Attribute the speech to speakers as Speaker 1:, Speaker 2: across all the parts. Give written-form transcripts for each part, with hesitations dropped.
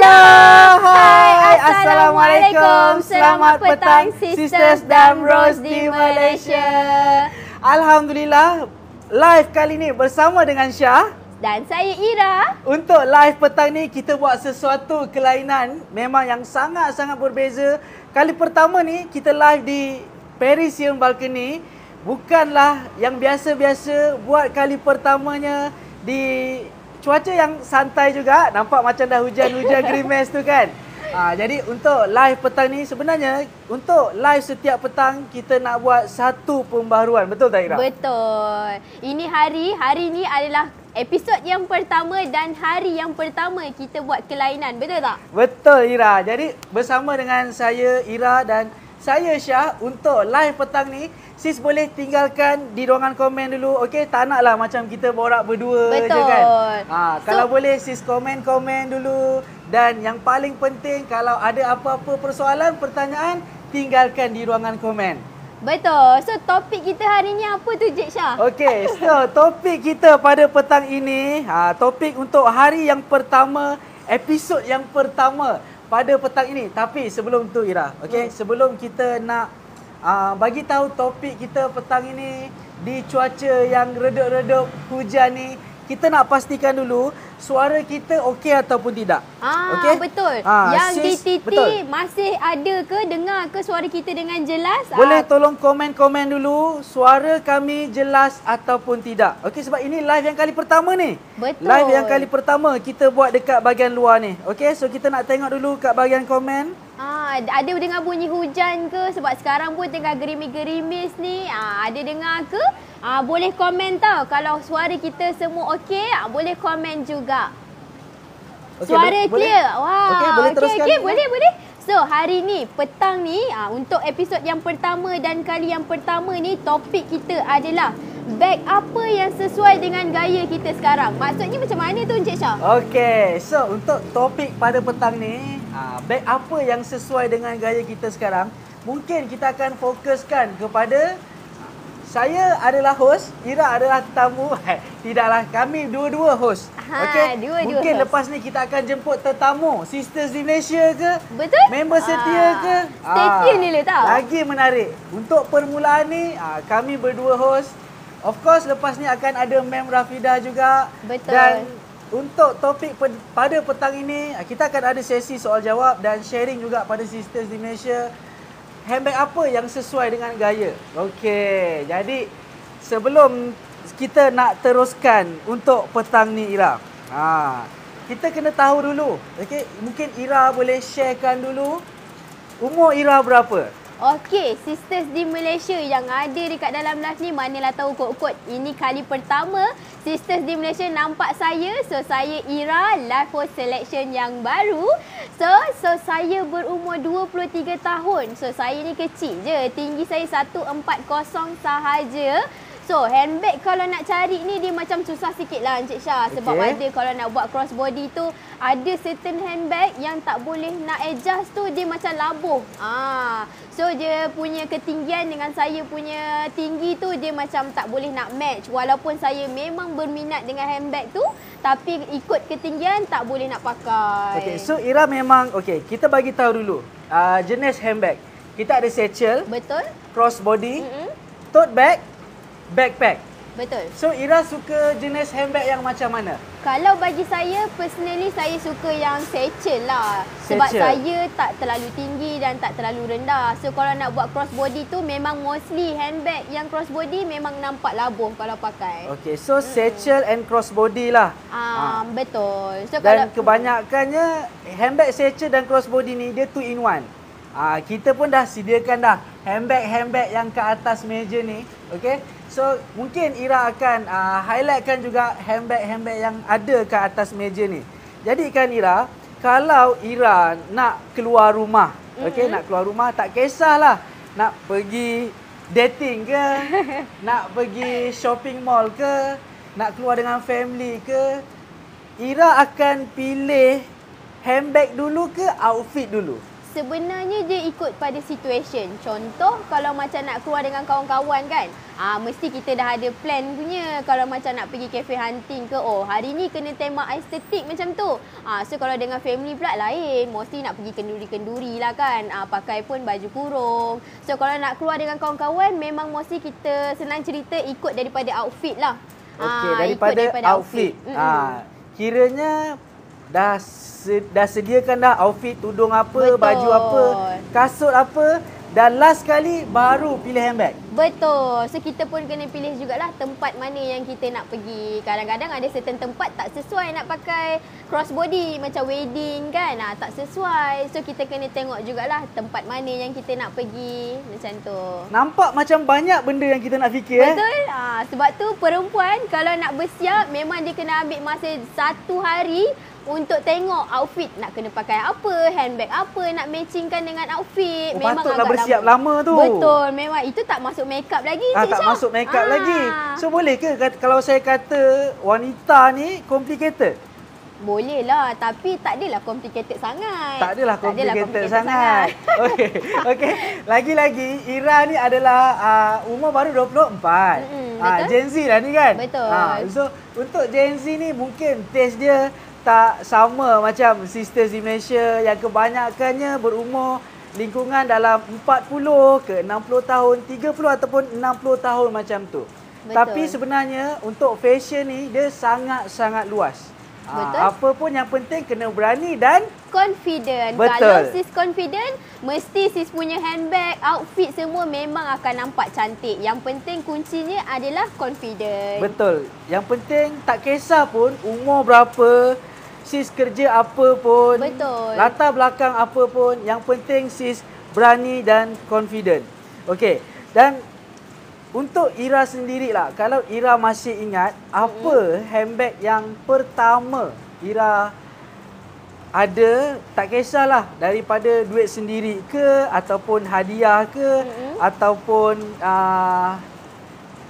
Speaker 1: Halo, hai, Assalamualaikum. Selamat petang Sisters dan Bros di Malaysia.
Speaker 2: Alhamdulillah, live kali ni bersama dengan Syah.
Speaker 1: Dan saya Ira.
Speaker 2: Untuk live petang ni kita buat sesuatu kelainan memang yang sangat-sangat berbeza. Kali pertama ni kita live di Parisian Balcony. Bukanlah yang biasa-biasa, buat kali pertamanya di cuaca yang santai juga. Nampak macam dah hujan-hujan grimes tu kan. Jadi untuk live petang ni sebenarnya untuk live setiap petang kita nak buat satu pembaharuan. Betul tak Ira?
Speaker 1: Betul. Ini hari ni adalah episod yang pertama dan hari yang pertama kita buat kelainan. Betul tak?
Speaker 2: Betul Ira. Jadi bersama dengan saya Ira dan saya Syah untuk live petang ni, sis boleh tinggalkan di ruangan komen dulu. Okey, tak naklah macam kita borak berdua je kan. Kalau boleh sis komen-komen dulu. Dan yang paling penting kalau ada apa-apa persoalan, pertanyaan, tinggalkan di ruangan komen.
Speaker 1: Betul. So topik kita hari ni apa tu Cik Syah?
Speaker 2: Okey, so topik kita pada petang ini, topik untuk hari yang pertama, episod yang pertama pada petang ini. Tapi sebelum tu Ira, okey, sebelum kita nak bagi tahu topik kita petang ini di cuaca yang redup-redup hujan ni, kita nak pastikan dulu suara kita okey ataupun tidak.
Speaker 1: Okay? Betul. Yang di TT masih ada ke, dengar ke suara kita dengan jelas?
Speaker 2: Boleh tolong komen-komen dulu suara kami jelas ataupun tidak. Okey, sebab ini live yang kali pertama ni.
Speaker 1: Betul.
Speaker 2: Live yang kali pertama kita buat dekat bahagian luar ni. Okey, so kita nak tengok dulu kat bahagian komen.
Speaker 1: Ada dengar bunyi hujan ke? Sebab sekarang pun tengah gerimis-gerimis ni. Ada dengar ke? Boleh komen tau. Kalau suara kita semua okey, boleh komen juga. Suara clear. Wah.
Speaker 2: Okey, boleh teruskan.
Speaker 1: Okey, boleh. So, hari ni, petang ni, untuk episod yang pertama dan kali yang pertama ni, topik kita adalah beg apa yang sesuai dengan gaya kita sekarang. Maksudnya macam mana tu Encik Syah?
Speaker 2: Okey, so untuk topik pada petang ni, beg apa yang sesuai dengan gaya kita sekarang, mungkin kita akan fokuskan kepada saya adalah host, Ira adalah tetamu. Tidaklah, kami dua-dua host. Okey. Mungkin host. Lepas ni kita akan jemput tetamu, sisters di Malaysia ke?
Speaker 1: Betul?
Speaker 2: Member setia ke?
Speaker 1: Stay tune dulu tau.
Speaker 2: Lagi menarik. Untuk permulaan ni, kami berdua host. Of course lepas ni akan ada Mem Rafidah juga.
Speaker 1: Betul.
Speaker 2: Dan untuk topik pada petang ini, kita akan ada sesi soal jawab dan sharing juga pada sisters di Malaysia. Handbag apa yang sesuai dengan gaya? Okey, jadi sebelum kita nak teruskan untuk petang ni Ira, kita kena tahu dulu. Okey, mungkin Ira boleh sharekan dulu umur Ira berapa?
Speaker 1: Okey, sisters di Malaysia yang ada dekat dalam live ni, manalah tahu kot-kot. Ini kali pertama sisters di Malaysia nampak saya. So, saya Ira, live host selection yang baru. So saya berumur 23 tahun. So, saya ni kecil je. Tinggi saya 140 sahaja. So, handbag kalau nak cari ni dia macam susah sikit lah Encik Syah. Sebab ada kalau nak buat crossbody tu, ada certain handbag yang tak boleh nak adjust tu, dia macam labuh. So, dia punya ketinggian dengan saya punya tinggi tu, dia macam tak boleh nak match. Walaupun saya memang berminat dengan handbag tu, tapi ikut ketinggian tak boleh nak pakai.
Speaker 2: Okey, so Ira memang, okey, kita bagi tahu dulu jenis handbag. Kita ada satchel.
Speaker 1: Betul.
Speaker 2: Crossbody. Tote bag. Backpack.
Speaker 1: Betul.
Speaker 2: So Ira suka jenis handbag yang macam mana?
Speaker 1: Kalau bagi saya, personally saya suka yang satchel lah. Sebab saya tak terlalu tinggi dan tak terlalu rendah. So kalau nak buat crossbody tu memang mostly handbag yang crossbody memang nampak labuh kalau pakai.
Speaker 2: Okay, so satchel and crossbody lah.
Speaker 1: Betul. So
Speaker 2: dan kebanyakannya handbag satchel dan crossbody ni dia 2 in 1. Kita pun dah sediakan dah handbag yang ke atas meja ni. Okay. So mungkin Ira akan highlightkan juga handbag yang ada ke atas meja ni. Jadi kan Ira, kalau Ira nak keluar rumah, okay, nak keluar rumah, tak kisahlah nak pergi dating ke, nak pergi shopping mall ke, nak keluar dengan family ke, Ira akan pilih handbag dulu ke outfit dulu?
Speaker 1: Sebenarnya dia ikut pada situation. Contoh kalau macam nak keluar dengan kawan-kawan kan, mesti kita dah ada plan punya. Kalau macam nak pergi cafe hunting ke, oh hari ni kena tema estetik macam tu. So kalau dengan family pula lain, mesti nak pergi kenduri-kenduri lah kan. Pakai pun baju kurung. So kalau nak keluar dengan kawan-kawan, memang mesti kita senang cerita ikut daripada outfit lah.
Speaker 2: Okey, daripada outfit. Kiranya dah sediakan dah outfit, tudung apa,
Speaker 1: betul,
Speaker 2: baju apa, kasut apa, dan last kali baru pilih handbag.
Speaker 1: Betul. So kita pun kena pilih jugalah tempat mana yang kita nak pergi. Kadang-kadang ada certain tempat tak sesuai nak pakai crossbody macam wedding kan. Tak sesuai. So kita kena tengok jugalah tempat mana yang kita nak pergi macam tu.
Speaker 2: Nampak macam banyak benda yang kita nak fikir.
Speaker 1: Betul. Sebab tu perempuan kalau nak bersiap memang dia kena ambil masa 1 hari untuk tengok outfit nak kena pakai apa, handbag apa nak matchingkan dengan outfit. Memang
Speaker 2: patutlah
Speaker 1: agak
Speaker 2: bersiap lama tu.
Speaker 1: Betul, memang itu tak masuk makeup lagi.
Speaker 2: Tak masuk makeup lagi. So boleh ke kalau saya kata wanita ni complicated?
Speaker 1: Boleh lah, tapi tak adalah complicated sangat.
Speaker 2: Tak adalah complicated sangat. Okey. Lagi-lagi Ira ni adalah umur baru 24.
Speaker 1: Betul.
Speaker 2: Gen Z lah ni kan?
Speaker 1: Betul.
Speaker 2: So untuk Gen Z ni mungkin taste dia tak sama macam sisters di Malaysia yang kebanyakannya berumur lingkungan dalam 40 ke 60 tahun, 30 ataupun 60 tahun macam tu. Betul. Tapi sebenarnya untuk fashion ni dia sangat-sangat luas.
Speaker 1: Betul.
Speaker 2: Apa pun yang penting kena berani dan
Speaker 1: confident.
Speaker 2: Betul.
Speaker 1: Kalau sis confident, mesti sis punya handbag, outfit semua memang akan nampak cantik. Yang penting kuncinya adalah confident.
Speaker 2: Betul. Yang penting tak kisah pun umur berapa, sis kerja apa pun,
Speaker 1: betul,
Speaker 2: latar belakang apa pun, yang penting sis berani dan confident. Okey. Dan untuk Ira sendirilah, kalau Ira masih ingat apa handbag yang pertama Ira ada, tak kisahlah daripada duit sendiri ke ataupun hadiah ke ataupun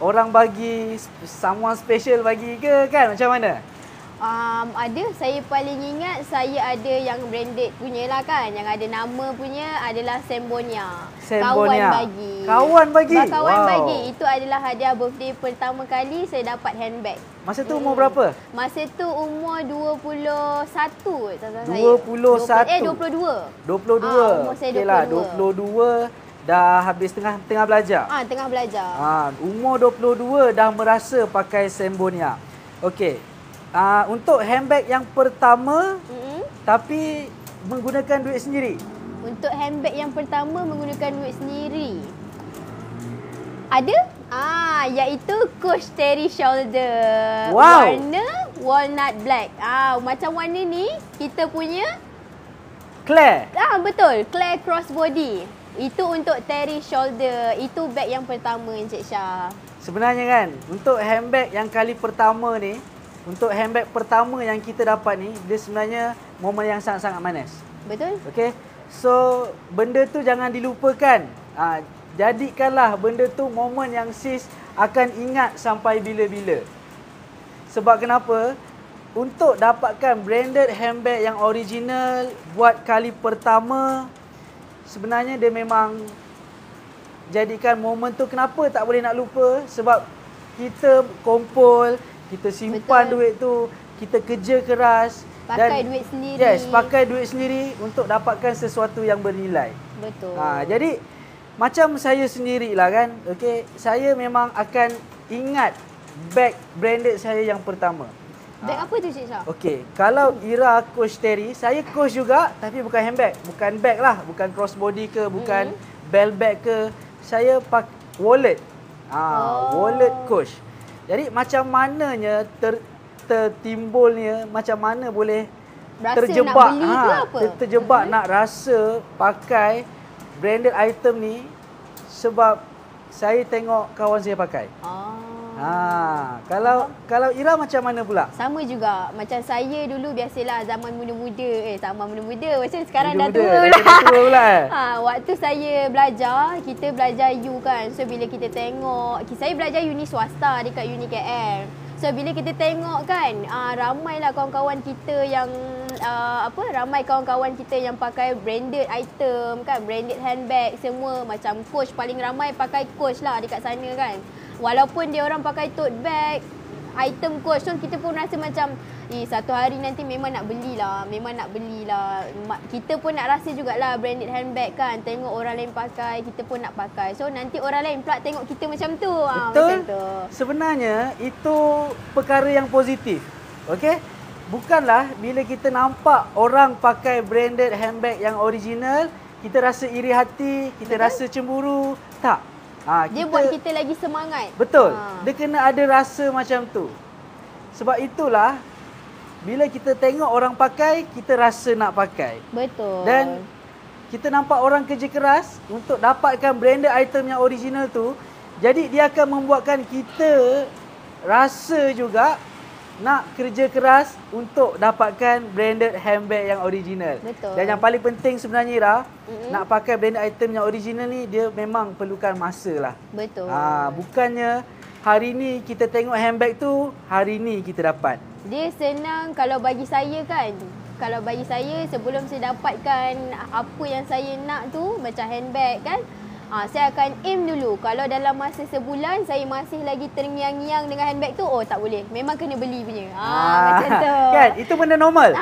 Speaker 2: orang bagi, someone special bagi ke kan, macam mana?
Speaker 1: Ada, saya paling ingat saya ada yang branded punya lah kan. Yang ada nama punya adalah Sembonia. Kawan bagi.
Speaker 2: Kawan bagi?
Speaker 1: Kawan bagi. Itu adalah hadiah birthday pertama kali saya dapat handbag.
Speaker 2: Masa tu umur berapa?
Speaker 1: Masa tu umur 21.
Speaker 2: 22. 22.
Speaker 1: Umur saya 22.
Speaker 2: Okey lah, 22 dah habis tengah belajar.
Speaker 1: Tengah belajar.
Speaker 2: Umur 22 dah merasa pakai Sembonia. Okey. Untuk handbag yang pertama tapi menggunakan duit sendiri.
Speaker 1: Untuk handbag yang pertama menggunakan duit sendiri. Ada? Iaitu Coach Terry Shoulder.
Speaker 2: Wow.
Speaker 1: Warna walnut black. Macam warna ni kita punya
Speaker 2: Claire.
Speaker 1: Betul, Claire crossbody. Itu untuk Terry Shoulder. Itu bag yang pertama Encik Syah.
Speaker 2: Sebenarnya kan, untuk handbag yang kali pertama ni, untuk handbag pertama yang kita dapat ni, dia sebenarnya momen yang sangat-sangat manis.
Speaker 1: Betul.
Speaker 2: Okey. So, benda tu jangan dilupakan. Jadikanlah benda tu momen yang sis akan ingat sampai bila-bila. Sebab kenapa? Untuk dapatkan branded handbag yang original buat kali pertama, sebenarnya dia memang jadikan momen tu kenapa tak boleh nak lupa. Sebab kita kumpul, kita simpan duit tu, kita kerja keras.
Speaker 1: Pakai duit sendiri.
Speaker 2: Yes, pakai duit sendiri untuk dapatkan sesuatu yang bernilai.
Speaker 1: Betul.
Speaker 2: Jadi, macam saya sendirilah kan, okay, saya memang akan ingat bag branded saya yang pertama.
Speaker 1: Bag apa tu Cik Syah?
Speaker 2: Okey, kalau Ira Coach Terry, saya coach juga tapi bukan handbag. Bukan bag lah, bukan crossbody ke, bukan bell bag ke. Saya pakai wallet. Wallet Coach. Jadi macam mananya tertimbulnya, macam mana boleh
Speaker 1: rasa
Speaker 2: terjebak,
Speaker 1: nak beli ke apa?
Speaker 2: terjebak nak rasa pakai branded item ni sebab saya tengok kawan saya pakai. Kalau Ira macam mana pula?
Speaker 1: Sama juga. Macam saya dulu biasalah zaman muda-muda. Zaman muda-muda. Macam sekarang dah
Speaker 2: Muda-muda,
Speaker 1: tua
Speaker 2: pula.
Speaker 1: Waktu saya belajar, kita belajar U kan. So bila kita tengok, saya belajar uni swasta dekat Uni KL. So bila kita tengok kan, ramailah kawan-kawan kita yang ramai kawan-kawan kita yang pakai branded item kan, branded handbag semua, macam Coach paling ramai pakai Coach lah dekat sana kan. Walaupun dia orang pakai tote bag, item Coach tu, kita pun rasa macam satu hari nanti memang nak belilah. Kita pun nak rasa jugalah branded handbag kan. Tengok orang lain pakai, kita pun nak pakai. So nanti orang lain pula tengok kita macam tu.
Speaker 2: Betul.
Speaker 1: Macam tu.
Speaker 2: Sebenarnya itu perkara yang positif. Okey? Bukanlah bila kita nampak orang pakai branded handbag yang original, kita rasa iri hati, kita rasa cemburu. Tak.
Speaker 1: Dia buat kita lagi semangat.
Speaker 2: Betul. Dia kena ada rasa macam tu. Sebab itulah bila kita tengok orang pakai, kita rasa nak pakai.
Speaker 1: Betul.
Speaker 2: Dan kita nampak orang kerja keras untuk dapatkan branded item yang original tu. Jadi dia akan membuatkan kita rasa juga nak kerja keras untuk dapatkan branded handbag yang original.
Speaker 1: Betul.
Speaker 2: Dan yang paling penting sebenarnya Ira, nak pakai branded item yang original ni, dia memang perlukan masa lah.
Speaker 1: Betul.
Speaker 2: Bukannya hari ni kita tengok handbag tu, hari ni kita dapat.
Speaker 1: Dia senang kalau bagi saya kan. Kalau bagi saya, sebelum saya dapatkan apa yang saya nak tu, macam handbag kan, saya akan aim dulu. Kalau dalam masa sebulan saya masih lagi terngiang-ngiang dengan handbag tu, tak boleh. Memang kena beli punya. Macam tu.
Speaker 2: Kan? Itu benda normal.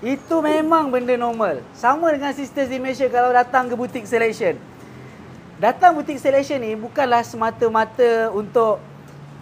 Speaker 1: Itu
Speaker 2: memang benda normal. Sama dengan sisters di Malaysia kalau datang ke butik selection. Datang butik selection ni bukanlah semata-mata untuk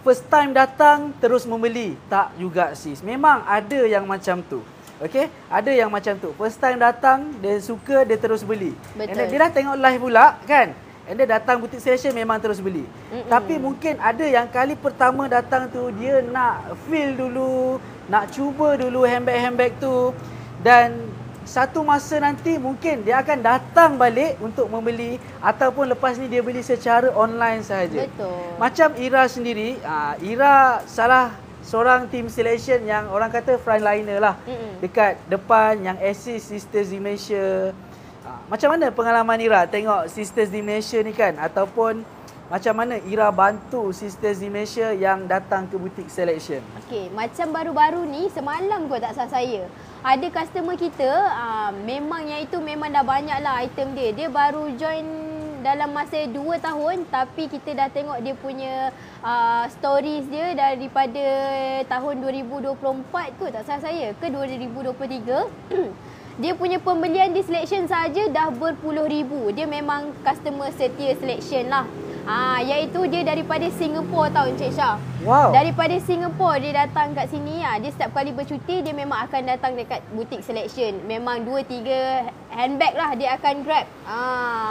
Speaker 2: first time datang terus membeli. Tak juga sis. Memang ada yang macam tu. Okey? Ada yang macam tu. First time datang, dia suka, dia terus beli.
Speaker 1: Betul.
Speaker 2: Dia dah tengok live pula kan? And dia datang butik selection memang terus beli. Tapi mungkin ada yang kali pertama datang tu, dia nak feel dulu, nak cuba dulu handbag-handbag tu. Dan satu masa nanti mungkin dia akan datang balik untuk membeli, ataupun lepas ni dia beli secara online sahaja.
Speaker 1: Betul.
Speaker 2: Macam Ira sendiri, Ira salah seorang team selection yang orang kata frontliner lah. Dekat depan yang assist sisters di Malaysia. Macam mana pengalaman Ira tengok sisters di Malaysia ni kan? Ataupun macam mana Ira bantu sisters di Malaysia yang datang ke butik selection?
Speaker 1: Okey, macam baru-baru ni, semalam kot tak salah saya, ada customer kita, memang yang itu memang dah banyak lah item dia. Dia baru join dalam masa 2 tahun, tapi kita dah tengok dia punya stories dia daripada tahun 2024 kot tak salah saya, ke 2023. Dia punya pembelian di selection saja dah berpuluh ribu. Dia memang customer setia selection lah. Iaitu dia daripada Singapura tau Encik Syah.
Speaker 2: Wow.
Speaker 1: Daripada Singapura dia datang kat sini. Dia setiap kali bercuti dia memang akan datang dekat butik selection. Memang 2-3 handbag lah dia akan grab.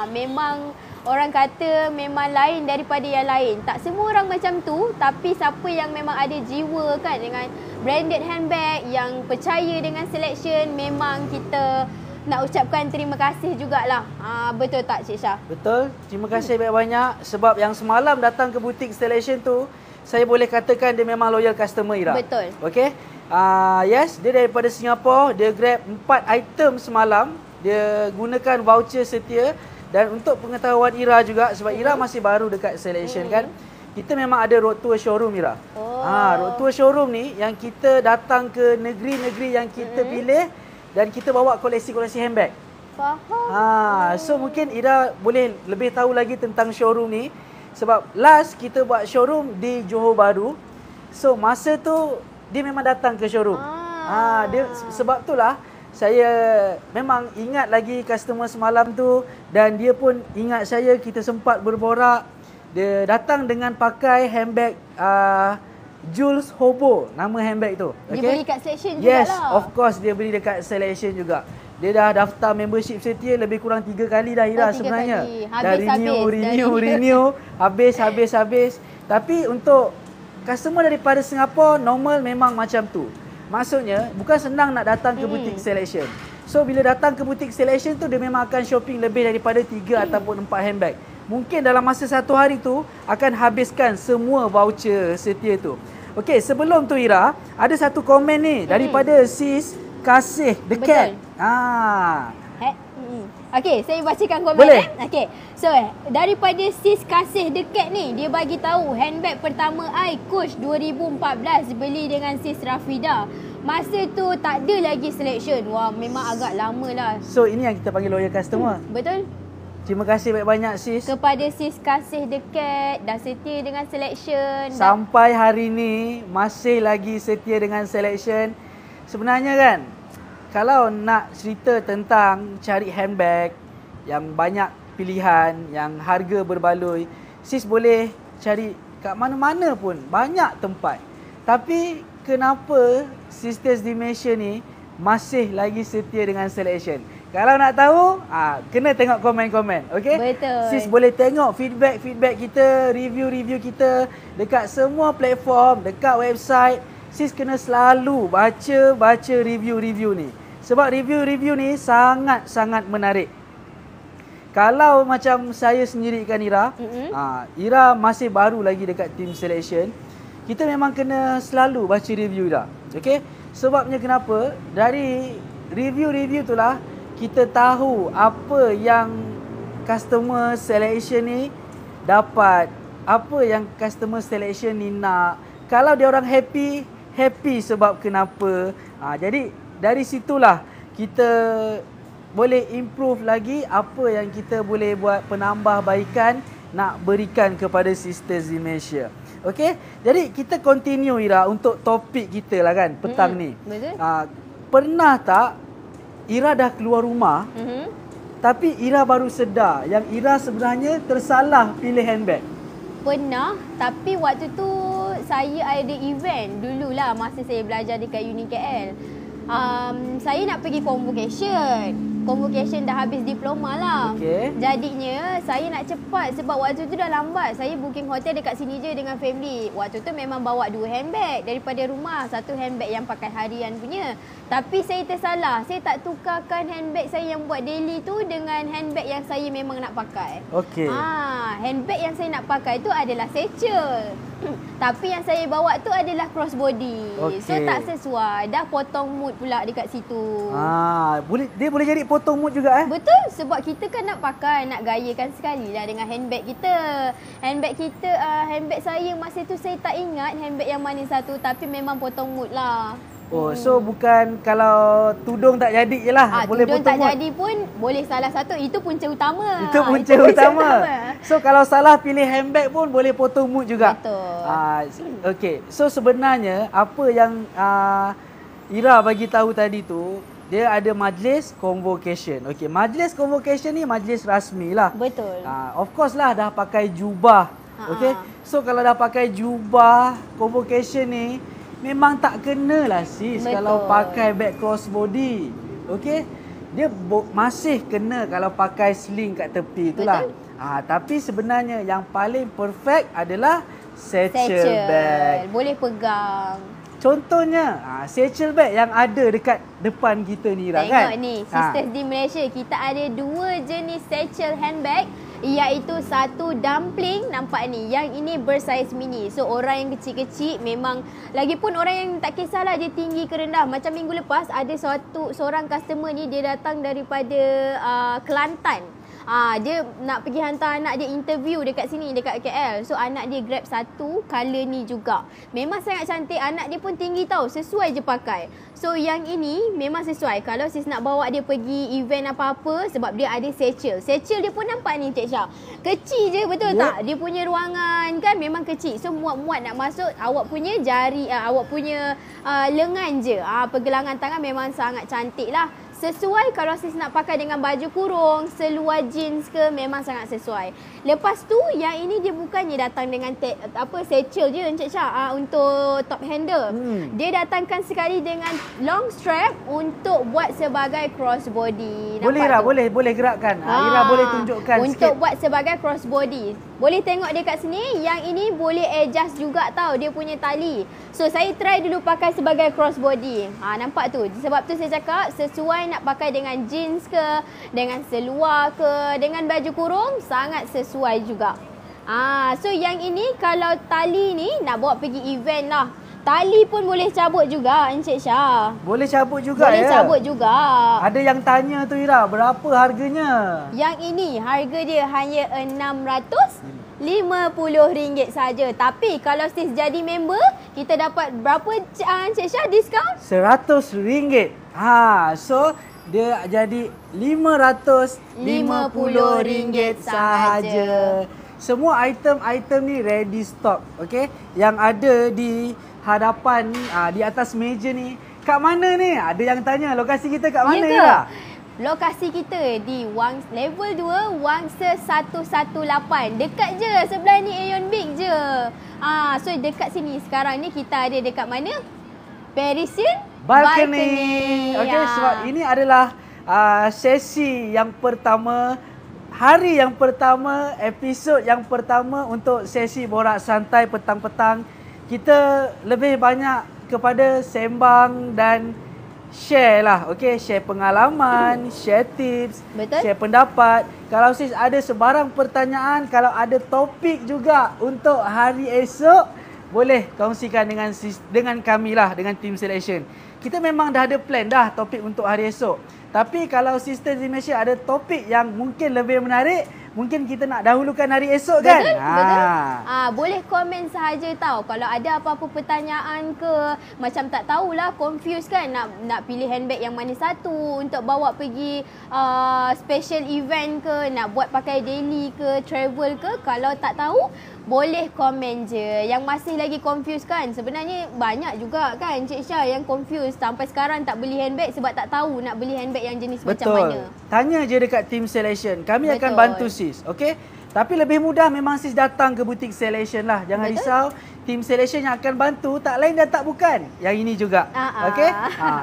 Speaker 1: Memang orang kata memang lain daripada yang lain. Tak semua orang macam tu, tapi siapa yang memang ada jiwa kan dengan branded handbag, yang percaya dengan selection, memang kita nak ucapkan terima kasih jugalah. Betul tak Cik Syah?
Speaker 2: Betul. Terima kasih banyak-banyak. Sebab yang semalam datang ke butik selection tu, saya boleh katakan dia memang loyal customer Ira.
Speaker 1: Betul.
Speaker 2: Okey. Yes, dia daripada Singapura. Dia grab 4 item semalam. Dia gunakan voucher setia. Dan untuk pengetahuan Ira juga, sebab Ira masih baru dekat selection kan, kita memang ada road tour showroom Ira. Road tour showroom ni yang kita datang ke negeri-negeri yang kita pilih, dan kita bawa koleksi-koleksi handbag.
Speaker 1: Faham.
Speaker 2: So mungkin Ira boleh lebih tahu lagi tentang showroom ni. Sebab last kita buat showroom di Johor Bahru. So masa tu dia memang datang ke showroom. Sebab itulah saya memang ingat lagi customer semalam tu, dan dia pun ingat saya, kita sempat berborak. Dia datang dengan pakai handbag Jules Hobo, nama handbag tu.
Speaker 1: Dia beli kat selection juga
Speaker 2: yes,
Speaker 1: lah.
Speaker 2: Yes, of course dia beli dekat selection juga. Dia dah daftar membership setia lebih kurang 3 kali dah Ira sebenarnya. Dah renew, habis. Tapi untuk customer daripada Singapura, normal memang macam tu. Maksudnya, bukan senang nak datang ke butik selection. So, bila datang ke butik selection tu, dia memang akan shopping lebih daripada 3 ataupun 4 handbag. Mungkin dalam masa 1 hari tu, akan habiskan semua voucher setia tu. Okey, sebelum tu Ira, ada satu komen ni daripada sis Kasih The Cat.
Speaker 1: Okey, saya bacakan komen.
Speaker 2: Boleh.
Speaker 1: Okey. So, daripada Sis Kasih Dekat ni, dia bagi tahu handbag pertama I Coach 2014 beli dengan Sis Rafida. Masa tu tak ada lagi selection. Wah, memang agak lama lah.
Speaker 2: So ini yang kita panggil loyal customer.
Speaker 1: Betul.
Speaker 2: Terima kasih banyak-banyak sis.
Speaker 1: Kepada Sis Kasih Dekat, dah setia dengan selection.
Speaker 2: Sampai hari ni masih lagi setia dengan selection. Sebenarnya kan, kalau nak cerita tentang cari handbag yang banyak pilihan, yang harga berbaloi, sis boleh cari kat mana-mana pun, banyak tempat. Tapi kenapa Sisters Dimension ni masih lagi setia dengan selection? Kalau nak tahu, kena tengok komen-komen, okey?
Speaker 1: Betul.
Speaker 2: Sis boleh tengok feedback kita, review-review kita dekat semua platform, dekat website. Sis kena selalu baca review-review ni. Sebab review-review ni sangat-sangat menarik. Kalau macam saya sendiri kan Ira, Ira masih baru lagi dekat team selection. Kita memang kena selalu baca review Ira. Okey? Sebabnya kenapa? Dari review-review itulah kita tahu apa yang customer selection ni dapat, apa yang customer selection ni nak. Kalau dia orang happy sebab kenapa. Jadi dari situlah kita boleh improve lagi apa yang kita boleh buat penambahbaikan nak berikan kepada Sisters di Malaysia. Okey? Jadi kita continue Ira untuk topik kita lah kan petang ni.
Speaker 1: Betul.
Speaker 2: Pernah tak Ira dah keluar rumah tapi Ira baru sedar yang Ira sebenarnya tersalah pilih handbag?
Speaker 1: Pernah, tapi waktu tu saya ada event dululah masa saya belajar dekat Uni KL. Saya nak pergi convocation. Convocation dah habis diploma lah.
Speaker 2: Okey.
Speaker 1: Jadinya saya nak cepat sebab waktu tu dah lambat. Saya booking hotel dekat sini je dengan family. Waktu tu memang bawa 2 handbag daripada rumah. 1 handbag yang pakai harian punya. Tapi saya tersalah. Saya tak tukarkan handbag saya yang buat daily tu dengan handbag yang saya memang nak pakai.
Speaker 2: Okey.
Speaker 1: Handbag yang saya nak pakai tu adalah satchel. Tapi yang saya bawa tu adalah crossbody.
Speaker 2: Okey.
Speaker 1: So tak sesuai. Dah potong mood pula dekat situ.
Speaker 2: Dia boleh jadi potong mood juga
Speaker 1: Betul, sebab kita kan nak pakai, nak gayakan sekali lah dengan handbag kita. Handbag saya masa tu saya tak ingat handbag yang mana satu, tapi memang potong mood lah.
Speaker 2: Oh, so bukan kalau tudung tak jadi je lah. Boleh
Speaker 1: tudung
Speaker 2: potong
Speaker 1: tak
Speaker 2: mood.
Speaker 1: jadi pun boleh salah satu. Itu punca utama.
Speaker 2: Itu punca utama. So kalau salah pilih handbag pun boleh potong mood juga.
Speaker 1: Betul.
Speaker 2: Okey. So sebenarnya apa yang Ira bagi tahu tadi tu, dia ada majlis convocation. Okey, majlis convocation ni majlis rasmi lah.
Speaker 1: Betul.
Speaker 2: Of course lah dah pakai jubah. Okey. So kalau dah pakai jubah convocation ni memang tak kena lah sis.
Speaker 1: Betul.
Speaker 2: Kalau pakai bag crossbody. Okey. Dia masih kena kalau pakai sling kat tepi itulah. Tapi sebenarnya yang paling perfect adalah satchel bag.
Speaker 1: Boleh pegang.
Speaker 2: Contohnya, satchel bag yang ada dekat depan kita ni Ira, kan?
Speaker 1: Tengok ni, Sisters di Malaysia, kita ada 2 jenis satchel handbag, iaitu satu dumpling, nampak ni. Yang ini bersaiz mini. So orang yang kecil-kecil memang, lagipun orang yang tak kisahlah dia tinggi ke rendah. Macam minggu lepas ada seorang customer ni, dia datang daripada Kelantan. Dia nak pergi hantar anak dia interview dekat sini, dekat KL. So anak dia grab satu colour ni juga. Memang sangat cantik. Anak dia pun tinggi tau, sesuai je pakai. So yang ini memang sesuai kalau sis nak bawa dia pergi event apa-apa, sebab dia ada satchel. Satchel dia pun nampak ni Cik Syah, kecil je, betul tak? Dia punya ruangan kan memang kecil. So muat-muat nak masuk, awak punya jari, awak punya lengan je. Pergelangan tangan memang sangat cantik lah. Sesuai kalau sis nak pakai dengan baju kurung, seluar jeans ke, memang sangat sesuai. Lepas tu yang ini dia bukannya datang dengan satchel je Encik Syah untuk top handle. Dia datangkan sekali dengan long strap untuk buat sebagai crossbody.
Speaker 2: Boleh Ira, boleh gerakkan. Ira boleh tunjukkan
Speaker 1: untuk
Speaker 2: sikit.
Speaker 1: buat sebagai crossbody. Boleh tengok dekat sini, yang ini boleh adjust juga tau dia punya tali. So saya try dulu pakai sebagai crossbody. Nampak tu. Sebab tu saya cakap sesuai nak pakai dengan jeans ke, dengan seluar ke, dengan baju kurung, sangat sesuai juga. So yang ini kalau tali ni nak bawa pergi event lah. Tali pun boleh cabut juga Encik Syah.
Speaker 2: Boleh cabut juga
Speaker 1: Boleh
Speaker 2: ya?
Speaker 1: cabut juga.
Speaker 2: Ada yang tanya tu Ira, berapa harganya?
Speaker 1: Yang ini harga dia hanya RM650 saja. Tapi kalau sis jadi member, kita dapat berapa Encik Syah diskaun?
Speaker 2: RM100. So dia jadi RM550 sahaja. Semua item-item ni ready stock, okey? Yang ada di hadapan di atas meja ni. Kat mana ni? Ada yang tanya lokasi kita kat mana ya?
Speaker 1: Lokasi kita di level 2 Wangsa 118. Dekat je, sebelah ni Aeon Big je. So dekat sini sekarang ni kita ada dekat mana? Parisian Balcony.
Speaker 2: Okey, sebab ini adalah sesi yang pertama, hari yang pertama, episod yang pertama untuk sesi borak santai petang-petang. Kita lebih banyak kepada sembang dan share lah. Okay, share pengalaman, share tips,
Speaker 1: betul,
Speaker 2: share pendapat. Kalau sis ada sebarang pertanyaan, kalau ada topik juga untuk hari esok, boleh kongsikan dengan kami lah, dengan Team Selection. Kita memang dah ada plan dah topik untuk hari esok. Tapi kalau Sisters di Malaysia ada topik yang mungkin lebih menarik, mungkin kita nak dahulukan hari esok kan?
Speaker 1: Betul. Boleh komen sahaja tau. Kalau ada apa-apa pertanyaan ke, macam tak tahulah, confused kan nak pilih handbag yang mana satu untuk bawa pergi special event ke, nak buat pakai daily ke, travel ke. Kalau tak tahu, boleh komen je. Yang masih lagi confused kan, sebenarnya banyak juga kan Encik Syah yang confused sampai sekarang tak beli handbag sebab tak tahu nak beli handbag yang jenis macam mana.
Speaker 2: Tanya je dekat Team Selection. Kami akan bantu sis. Okey? Tapi lebih mudah memang sis datang ke butik Selection lah. Jangan risau. Team Selection yang akan bantu, tak lain dan tak bukan, yang ini juga. Okey?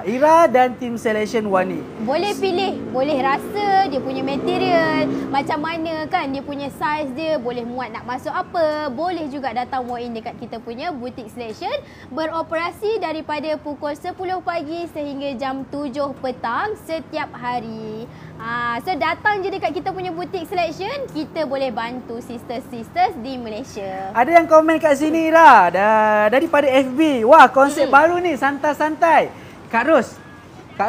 Speaker 2: Ira dan Team Selection Wani.
Speaker 1: Boleh pilih, boleh rasa dia punya material macam mana kan, dia punya size dia, boleh muat nak masuk apa. Boleh juga datang walk in dekat kita punya butik Selection. Beroperasi daripada pukul 10 pagi sehingga jam 7 petang setiap hari. So datang je dekat kita punya butik Selection, kita boleh bantu sisters-sisters di Malaysia.
Speaker 2: Ada yang komen kat sini Ira, daripada FB. Wah, konsep baru ni, santai-santai. Kak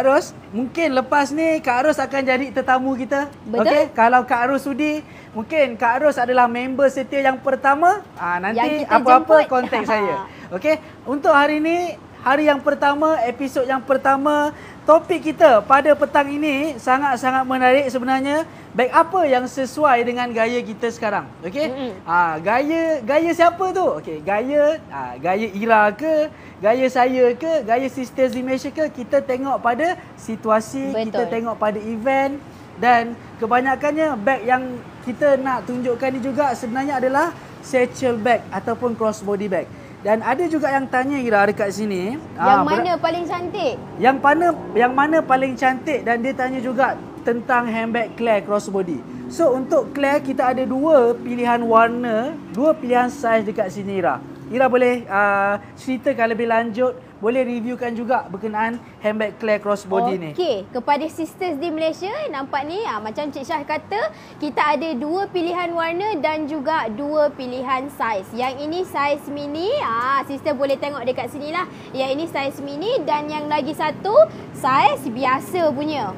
Speaker 2: Ros, mungkin lepas ni Kak Ros akan jadi tetamu kita. Okey, kalau Kak Ros sudi, mungkin Kak Ros adalah member setia yang pertama. Nanti apa-apa kontak saya. Okey, untuk hari ni, hari yang pertama, episod yang pertama, topik kita pada petang ini sangat-sangat menarik sebenarnya. Beg apa yang sesuai dengan gaya kita sekarang? Okey? Gaya siapa tu? Okey, gaya Ira ke, gaya saya ke, gaya Sisters di Malaysia ke, kita tengok pada situasi, kita tengok pada event, dan kebanyakannya beg yang kita nak tunjukkan ni juga sebenarnya adalah satchel bag ataupun crossbody bag. Dan ada juga yang tanya Ira dekat sini,
Speaker 1: yang mana paling cantik?
Speaker 2: Yang mana paling cantik, dan dia tanya juga tentang handbag Claire crossbody. So untuk Claire kita ada dua pilihan warna, dua pilihan saiz dekat sini Ira. Ira boleh ceritakan lebih lanjut, boleh reviewkan juga berkenaan handbag Claire crossbody ni.
Speaker 1: Okey, kepada sisters di Malaysia, nampak ni macam Cik Syah kata, kita ada dua pilihan warna dan juga dua pilihan saiz. Yang ini saiz mini, sister boleh tengok dekat sini lah. Yang ini saiz mini, dan yang lagi satu saiz biasa punya.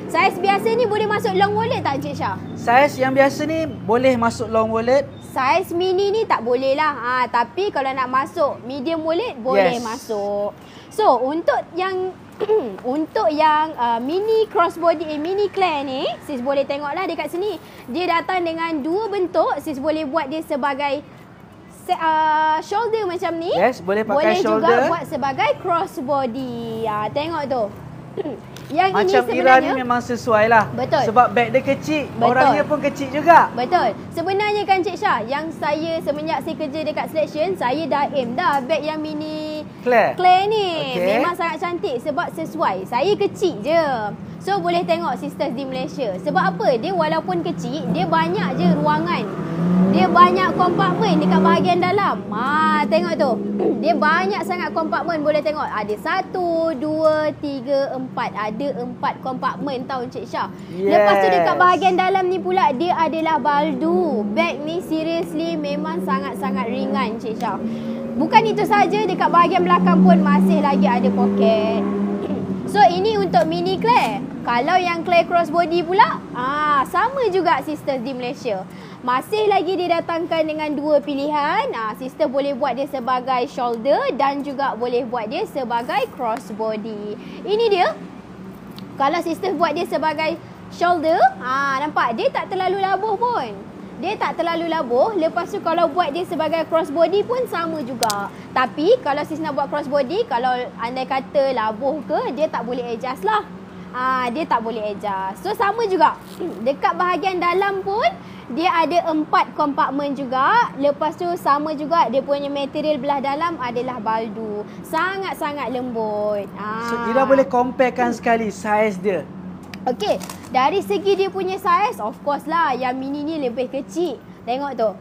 Speaker 1: Saiz biasa ni boleh masuk long wallet tak Encik Syah?
Speaker 2: Saiz yang biasa ni boleh masuk long wallet.
Speaker 1: Saiz mini ni tak boleh lah. Tapi kalau nak masuk medium wallet, boleh masuk. So, untuk yang mini crossbody, mini Claire ni, sis boleh tengoklah dekat sini. Dia datang dengan dua bentuk. Sis boleh buat dia sebagai shoulder macam ni.
Speaker 2: Yes, boleh pakai shoulder.
Speaker 1: Boleh juga buat sebagai crossbody. Tengok tu. Yang
Speaker 2: macam
Speaker 1: ini
Speaker 2: Ira ni memang sesuai lah.
Speaker 1: Betul.
Speaker 2: Sebab beg dia kecil, orangnya pun kecil juga.
Speaker 1: Betul. Sebenarnya kan Cik Syah, yang saya semenjak saya kerja dekat Selection, saya dah aim dah beg yang mini Claire ni. Memang sangat cantik sebab sesuai. Saya kecil je. So boleh tengok sisters di Malaysia. Sebab apa? Dia walaupun kecil, dia banyak je ruangan. Dia banyak kompartmen dekat bahagian dalam. Tengok tu. Dia banyak sangat kompartmen, boleh tengok. Ada 1, 2, 3, 4. Ada 4 kompartmen tau Encik Syah. Lepas tu dekat bahagian dalam ni pula, dia adalah baldu. Beg ni seriously memang sangat-sangat ringan Encik Syah. Bukan itu saja, dekat bahagian belakang pun masih lagi ada poket. So ini untuk Mini Claire. Kalau yang Claire crossbody pula, sama juga sisters di Malaysia. Masih lagi didatangkan dengan dua pilihan. Sister boleh buat dia sebagai shoulder dan juga boleh buat dia sebagai crossbody. Ini dia. Kalau sister buat dia sebagai shoulder, nampak dia tak terlalu labuh pun. Dia tak terlalu labuh. Lepas tu kalau buat dia sebagai crossbody pun sama juga. Tapi kalau sis nak buat crossbody, kalau andai kata labuh ke, dia tak boleh adjust lah. Dia tak boleh adjust. So sama juga. Dekat bahagian dalam pun dia ada 4 kompartmen juga. Lepas tu sama juga, dia punya material belah dalam adalah baldu. Sangat-sangat lembut.
Speaker 2: So Ira boleh comparekan sekali saiz dia.
Speaker 1: Okey, dari segi dia punya saiz, of course lah yang mini ni lebih kecil. Tengok tu.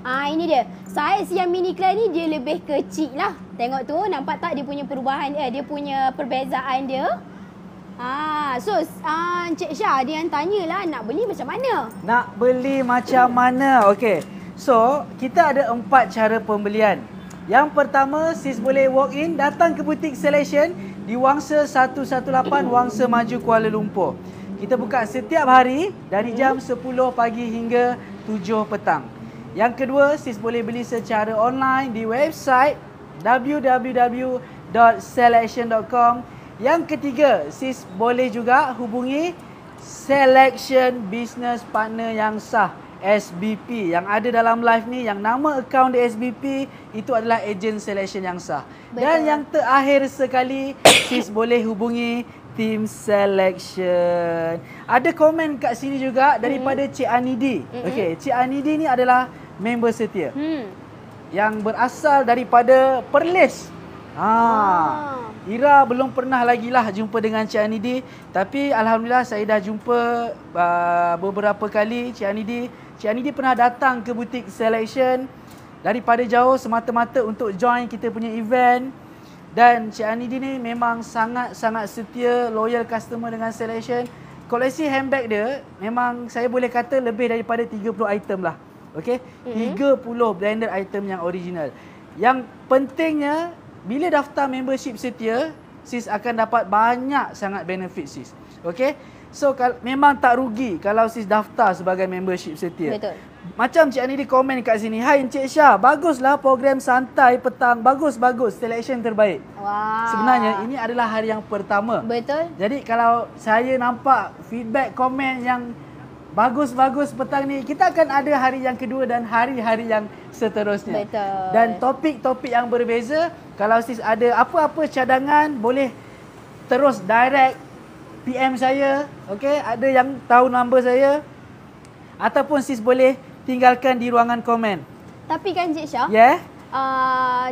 Speaker 1: Ini dia. Saiz yang Mini Claire ni dia lebih kecil lah. Tengok tu, nampak tak dia punya perubahan dia punya perbezaan dia. So Encik Syah dia yang tanyalah nak beli macam mana?
Speaker 2: Nak beli macam mana? Okey. So, kita ada 4 cara pembelian. Yang pertama, sis boleh walk in, datang ke butik Selection di Wangsa 118 Wangsa Maju Kuala Lumpur. Kita buka setiap hari dari jam 10 pagi hingga 7 petang. Yang kedua, sis boleh beli secara online di website www.selection.com. Yang ketiga, sis boleh juga hubungi Selection Business Partner yang sah, SBP, yang ada dalam live ni, yang nama akaun di SBP itu adalah ejen Selection yang sah.
Speaker 1: Betul.
Speaker 2: Dan yang terakhir sekali, sis boleh hubungi Team Selection. Ada komen kat sini juga daripada Cik Anidi. Okey, Cik Anidi ni adalah member setia yang berasal daripada Perlis. Ira belum pernah lagi lah jumpa dengan Cik Anidi, tapi alhamdulillah saya dah jumpa beberapa kali Cik Anidi. Cik Anidi pernah datang ke butik Selection daripada jauh semata-mata untuk join kita punya event. Dan Cik Anidi ni memang sangat-sangat setia, loyal customer dengan Selection. Koleksi handbag dia memang saya boleh kata lebih daripada 30 item lah. Okey, 30 branded item yang original. Yang pentingnya, bila daftar membership setia, sis akan dapat banyak sangat benefit sis. Okey? So memang tak rugi kalau sis daftar sebagai membership setia.
Speaker 1: Betul.
Speaker 2: Macam Cik Ani di komen kat sini, "Hai Encik Syah, baguslah program santai petang, bagus, Selection terbaik."
Speaker 1: Wow.
Speaker 2: Sebenarnya ini adalah hari yang pertama.
Speaker 1: Betul.
Speaker 2: Jadi kalau saya nampak feedback komen yang bagus petang ni, kita akan ada hari yang kedua dan hari-hari yang seterusnya.
Speaker 1: Betul.
Speaker 2: Dan topik-topik yang berbeza. Kalau sis ada apa-apa cadangan, boleh terus direct PM saya. Okey, ada yang tahu nombor saya. Ataupun sis boleh tinggalkan di ruangan komen.
Speaker 1: Tapi kan Cik Syah,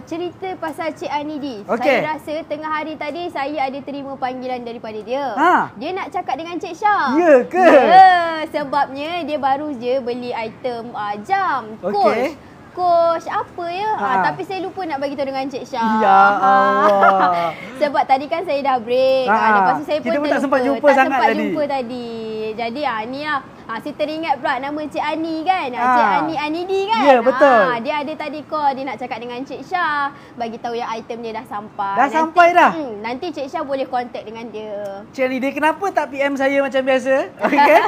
Speaker 1: cerita pasal Cik Anidi.
Speaker 2: Okey.
Speaker 1: Saya rasa tengah hari tadi saya ada terima panggilan daripada dia.
Speaker 2: Ha.
Speaker 1: Dia nak cakap dengan Cik Syah.
Speaker 2: Ya ke?
Speaker 1: Ya, sebabnya dia baru je beli item jam,
Speaker 2: Okey.
Speaker 1: Coach apa ya? Tapi saya lupa nak bagi tahu dengan Cik Syah.
Speaker 2: Ya Allah.
Speaker 1: Sebab tadi kan saya dah break. Lepas tu saya pun
Speaker 2: kita pun tak
Speaker 1: terlupa.
Speaker 2: sempat jumpa
Speaker 1: tak
Speaker 2: sangat
Speaker 1: sempat
Speaker 2: tadi.
Speaker 1: jumpa tadi. Jadi ni lah. Saya teringat pula nama Cik Ani kan. Cik Ani Anidi kan.
Speaker 2: Ya, betul.
Speaker 1: Dia ada tadi call, dia nak cakap dengan Cik Syah, bagi tahu yang item dia dah sampai.
Speaker 2: Dah sampai dah?
Speaker 1: Nanti Cik Syah boleh contact dengan dia.
Speaker 2: Cik Ani dia kenapa tak PM saya macam biasa? Okey.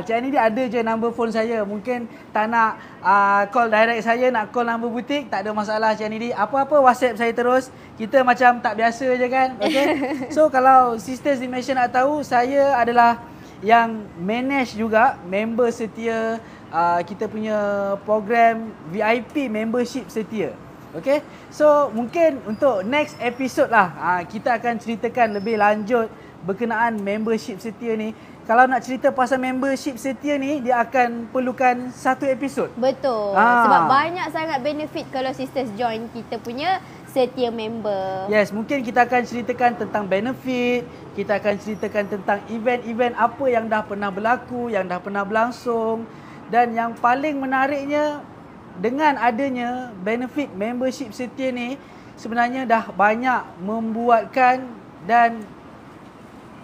Speaker 2: Cik Ani dia ada je number phone saya. Mungkin tak nak call direct saya, nak call number butik, tak ada masalah Cik Ani. Apa-apa WhatsApp saya terus. Kita macam tak biasa je kan. Okey. So kalau sisters di Malaysia nak tahu, saya adalah yang manage juga member setia kita punya program VIP membership setia. Okay, so mungkin untuk next episode lah kita akan ceritakan lebih lanjut berkenaan membership setia ni. Kalau nak cerita pasal membership setia ni, dia akan perlukan satu episod.
Speaker 1: Betul. Sebab banyak sangat benefit kalau sisters join kita punya setia member.
Speaker 2: Yes, mungkin kita akan ceritakan tentang benefit, kita akan ceritakan tentang event-event apa yang dah pernah berlaku, yang dah pernah berlangsung. Dan yang paling menariknya, dengan adanya benefit membership setia ni, sebenarnya dah banyak membuatkan dan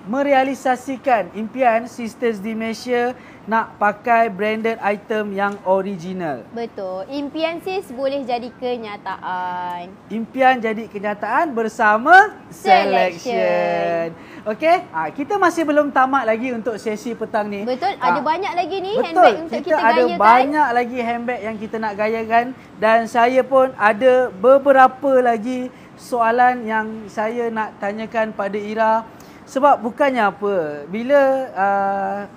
Speaker 2: merealisasikan impian Sisters di Malaysia nak pakai branded item yang original.
Speaker 1: Betul. Impian sis boleh jadi kenyataan.
Speaker 2: Impian jadi kenyataan bersama
Speaker 1: Selection.
Speaker 2: Okey, kita masih belum tamat lagi untuk sesi petang ni.
Speaker 1: Betul, ada banyak lagi ni
Speaker 2: betul,
Speaker 1: handbag untuk kita
Speaker 2: ada
Speaker 1: gayakan.
Speaker 2: banyak lagi handbag yang kita nak gayakan dan saya pun ada beberapa lagi soalan yang saya nak tanyakan pada Ira. Sebab bukannya apa, bila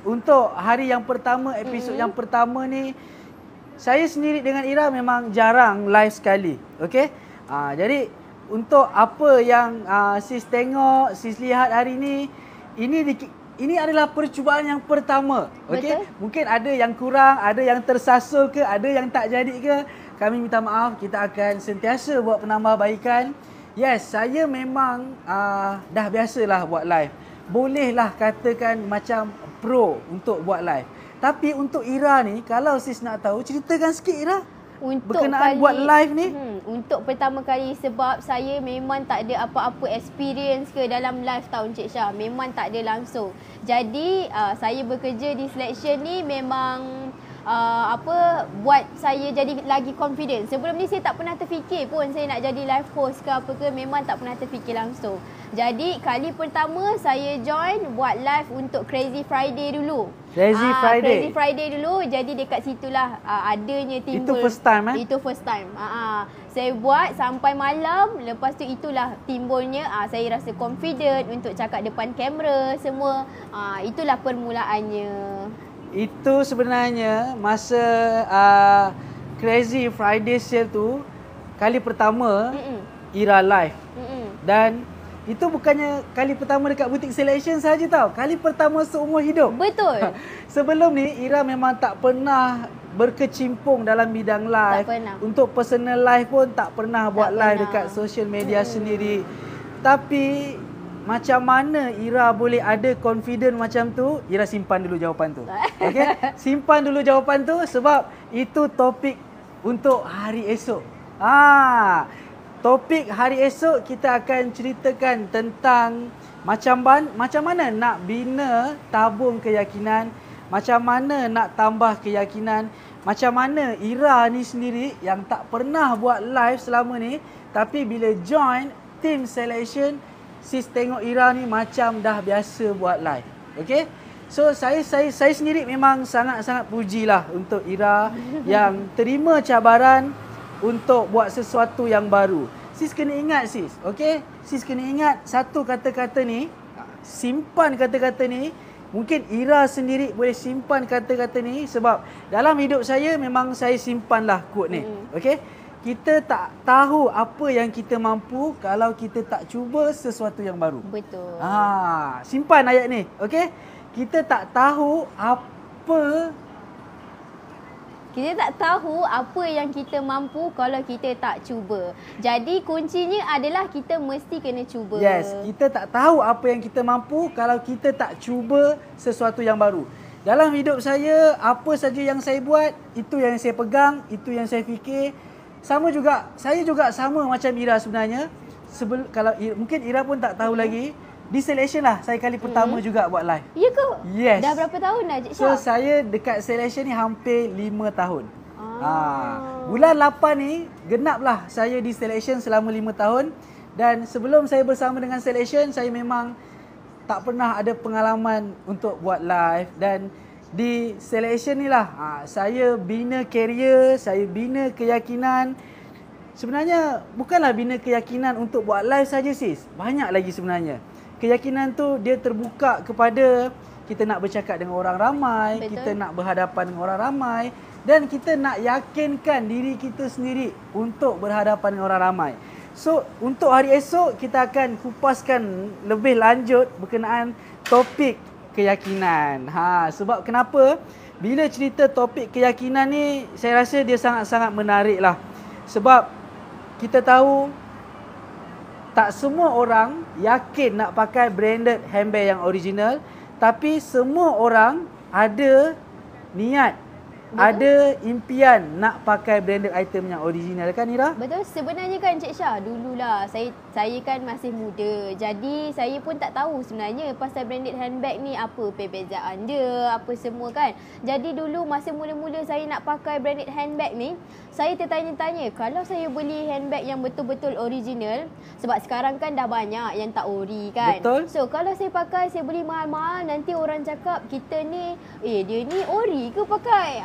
Speaker 2: untuk hari yang pertama, episod yang pertama ni, saya sendiri dengan Ira memang jarang live sekali. Okey? Jadi untuk apa yang sis tengok, sis lihat hari ni, ini adalah percubaan yang pertama. Okey? Mungkin ada yang kurang, ada yang tersasul ke, ada yang tak jadi ke, kami minta maaf, kita akan sentiasa buat penambahbaikan. Yes, saya memang dah biasalah buat live. Bolehlah katakan macam pro untuk buat live. Tapi untuk Ira ni, kalau sis nak tahu, ceritakan sikit Ira. Berkenaan buat live ni.
Speaker 1: Untuk pertama kali, sebab saya memang tak ada apa-apa experience ke dalam live tau Encik Syah. Memang tak ada langsung. Jadi saya bekerja di Selection ni memang buat saya jadi lagi confident. Sebelum ni saya tak pernah terfikir pun saya nak jadi live host ke apa ke, memang tak pernah terfikir langsung. Jadi kali pertama saya join buat live untuk Crazy Friday dulu. Crazy Friday dulu. Jadi dekat situlah adanya timbul.
Speaker 2: Itu first time
Speaker 1: Itu first time. Saya buat sampai malam, lepas tu itulah timbulnya saya rasa confident untuk cakap depan kamera semua. Itulah permulaannya.
Speaker 2: Itu sebenarnya masa Crazy Friday sale tu kali pertama Ira live. Dan itu bukannya kali pertama dekat butik Selection saja tau. Kali pertama seumur hidup.
Speaker 1: Betul.
Speaker 2: Sebelum ni Ira memang tak pernah berkecimpung dalam bidang live.
Speaker 1: Tak pernah.
Speaker 2: Untuk personal live pun tak pernah buat live dekat social media sendiri. Tapi macam mana Ira boleh ada confident macam tu? Ira simpan dulu jawapan tu. Okey? Simpan dulu jawapan tu sebab itu topik untuk hari esok. Topik hari esok kita akan ceritakan tentang macam mana nak bina tabung keyakinan, macam mana nak tambah keyakinan, macam mana Ira ni sendiri yang tak pernah buat live selama ni, tapi bila join team Selection, sis tengok Ira ni macam dah biasa buat live. Okey? So saya sendiri memang sangat-sangat pujilah untuk Ira yang terima cabaran untuk buat sesuatu yang baru. Sis kena ingat sis, okey? Sis kena ingat satu kata-kata ni, simpan kata-kata ni. Mungkin Ira sendiri boleh simpan kata-kata ni sebab dalam hidup saya memang saya simpanlah quote ni. Okey? Kita tak tahu apa yang kita mampu kalau kita tak cuba sesuatu yang baru.
Speaker 1: Betul.
Speaker 2: Simpan ayat ni, okey? Kita tak tahu apa yang kita mampu kalau kita tak cuba. Jadi kuncinya adalah kita mesti kena cuba. Yes, kita tak tahu apa yang kita mampu kalau kita tak cuba sesuatu yang baru. Dalam hidup saya, apa saja yang saya buat, itu yang saya pegang, itu yang saya fikir. Sama juga, saya juga sama macam Ira sebenarnya. Kalau mungkin Ira pun tak tahu lagi, di Selection lah saya kali pertama juga buat live.
Speaker 1: Ya ke?
Speaker 2: Yes.
Speaker 1: Dah berapa tahun dah Cik
Speaker 2: So
Speaker 1: Syah?
Speaker 2: saya dekat Selection ni hampir 5 tahun. Bulan 8 ni genaplah saya di Selection selama 5 tahun. Dan sebelum saya bersama dengan Selection, saya memang tak pernah ada pengalaman untuk buat live. Dan di Selection ni lah saya bina career, saya bina keyakinan. Sebenarnya bukanlah bina keyakinan untuk buat live saja sis. Banyak lagi sebenarnya. Keyakinan tu dia terbuka kepada kita nak bercakap dengan orang ramai, betul, kita nak berhadapan dengan orang ramai dan kita nak yakinkan diri kita sendiri untuk berhadapan dengan orang ramai. So, untuk hari esok kita akan kupaskan lebih lanjut berkenaan topik keyakinan. Sebab kenapa? Bila cerita topik keyakinan ni, saya rasa dia sangat-sangat menarik lah. Sebab kita tahu tak semua orang yakin nak pakai branded handbag yang original, tapi semua orang ada niat ada impian nak pakai branded item yang original kan Ira?
Speaker 1: Betul. Sebenarnya kan Cik Syah, dululah saya kan masih muda. Jadi saya pun tak tahu sebenarnya pasal branded handbag ni apa perbezaan dia, apa semua kan. Jadi dulu masa mula-mula saya nak pakai branded handbag ni, saya tertanya-tanya kalau saya beli handbag yang betul-betul original, sebab sekarang kan dah banyak yang tak ori kan.
Speaker 2: Betul.
Speaker 1: So kalau saya pakai, saya beli mahal-mahal, nanti orang cakap kita ni dia ni ori ke pakai?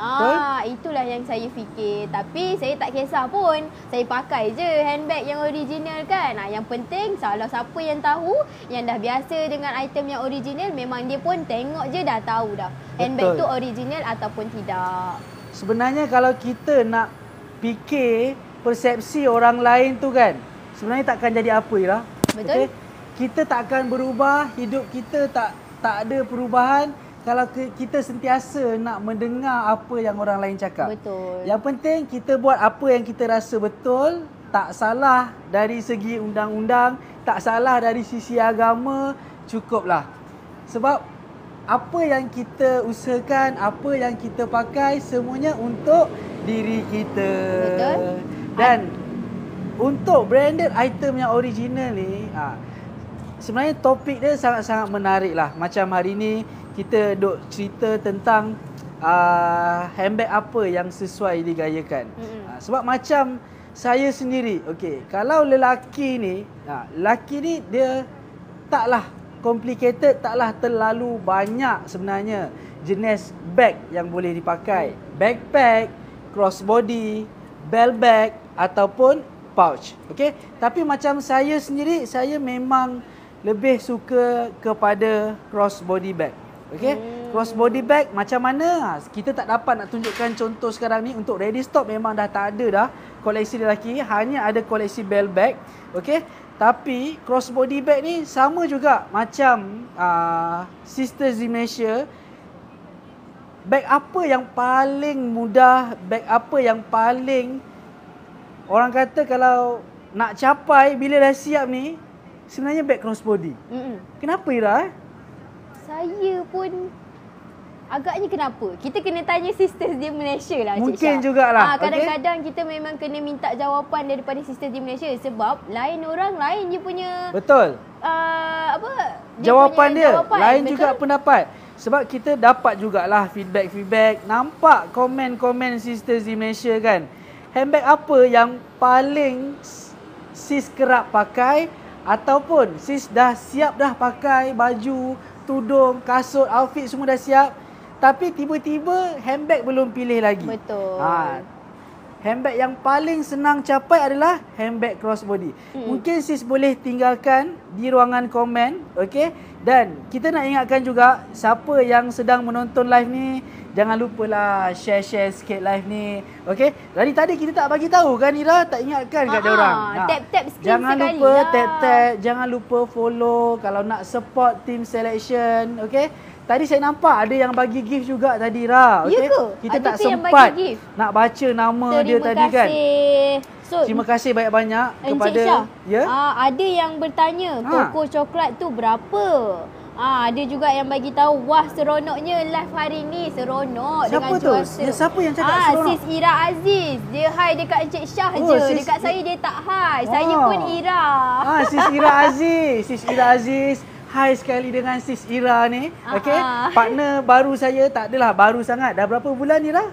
Speaker 1: Itulah yang saya fikir. Tapi saya tak kisah pun. Saya pakai je handbag yang original kan. Yang penting kalau siapa yang tahu, yang dah biasa dengan item yang original, memang dia pun tengok je dah tahu dah handbag tu original ataupun tidak.
Speaker 2: Sebenarnya kalau kita nak fikir persepsi orang lain tu kan, sebenarnya takkan jadi apa Ira.
Speaker 1: Betul.
Speaker 2: Kita takkan berubah, hidup kita tak ada perubahan kalau kita sentiasa nak mendengar apa yang orang lain cakap.
Speaker 1: Betul.
Speaker 2: Yang penting kita buat apa yang kita rasa betul, tak salah dari segi undang-undang, tak salah dari sisi agama, cukuplah. Sebab apa yang kita usahakan, apa yang kita pakai, semuanya untuk diri kita.
Speaker 1: Betul.
Speaker 2: Dan untuk branded item yang original ni, sebenarnya topik dia sangat-sangat menarik lah. Macam hari ni kita duk cerita tentang handbag apa yang sesuai digayakan. Sebab macam saya sendiri, okey, kalau lelaki ni dia taklah complicated, taklah terlalu banyak sebenarnya jenis bag yang boleh dipakai. Backpack, crossbody, bell bag ataupun pouch. Okey, tapi macam saya sendiri, saya memang lebih suka kepada crossbody bag. Okey, crossbody bag macam mana? Kita tak dapat nak tunjukkan contoh sekarang ni. Untuk ready stock memang dah tak ada dah koleksi lelaki, hanya ada koleksi bell bag. Okey, tapi crossbody bag ni sama juga macam Sisters di Malaysia. Bag apa yang paling mudah, bag apa yang paling orang kata kalau nak capai bila dah siap ni, sebenarnya bag crossbody. Kenapa Ira?
Speaker 1: Saya pun agaknya kenapa? Kita kena tanya Sisters di Malaysia lah, Cik Syah.
Speaker 2: Mungkin jugalah.
Speaker 1: Kadang-kadang kita memang kena minta jawapan daripada Sisters di Malaysia sebab lain orang lain je punya.
Speaker 2: Betul. Jawapan dia lain betul? Juga pendapat. Sebab kita dapat jugalah feedback, nampak komen-komen Sisters di Malaysia kan. Handbag apa yang paling sis kerap pakai ataupun sis dah siap dah pakai baju, tudung, kasut, outfit semua dah siap, tapi tiba-tiba handbag belum pilih lagi.
Speaker 1: Betul.
Speaker 2: Handbag yang paling senang capai adalah handbag crossbody. Mungkin sis boleh tinggalkan di ruangan komen, okey? Dan kita nak ingatkan juga siapa yang sedang menonton live ni, jangan lupalah share sikit live ni, okey? Dari tadi kita tak bagi tahu kan Ira, tak ingatkan kat dia orang.
Speaker 1: Tap screen
Speaker 2: jangan
Speaker 1: sekali
Speaker 2: lupa
Speaker 1: lah.
Speaker 2: tap, jangan lupa follow kalau nak support team selection, okey? Tadi saya nampak ada yang bagi gift juga tadi Ra, okey?
Speaker 1: Ya ke?
Speaker 2: Kita
Speaker 1: ada
Speaker 2: tak
Speaker 1: ke
Speaker 2: sempat
Speaker 1: nak
Speaker 2: baca nama dia tadi kan. Terima kasih banyak-banyak kepada
Speaker 1: ada yang bertanya Coco coklat tu berapa? Ada juga yang bagi tahu, wah seronoknya live hari ni, seronok.
Speaker 2: Siapa
Speaker 1: dengan
Speaker 2: tu?
Speaker 1: cuaca.
Speaker 2: Siapa yang cakap seronok?
Speaker 1: Sis Ira Aziz. Dia hi dekat Encik Syah je. Dekat saya dia tak hi. Saya pun Ira.
Speaker 2: Sis Ira Aziz. Sis Ira Aziz. Hai sekali dengan Sis Ira ni. Okey. Partner baru saya, tak adalah baru sangat. Dah berapa bulan Ira?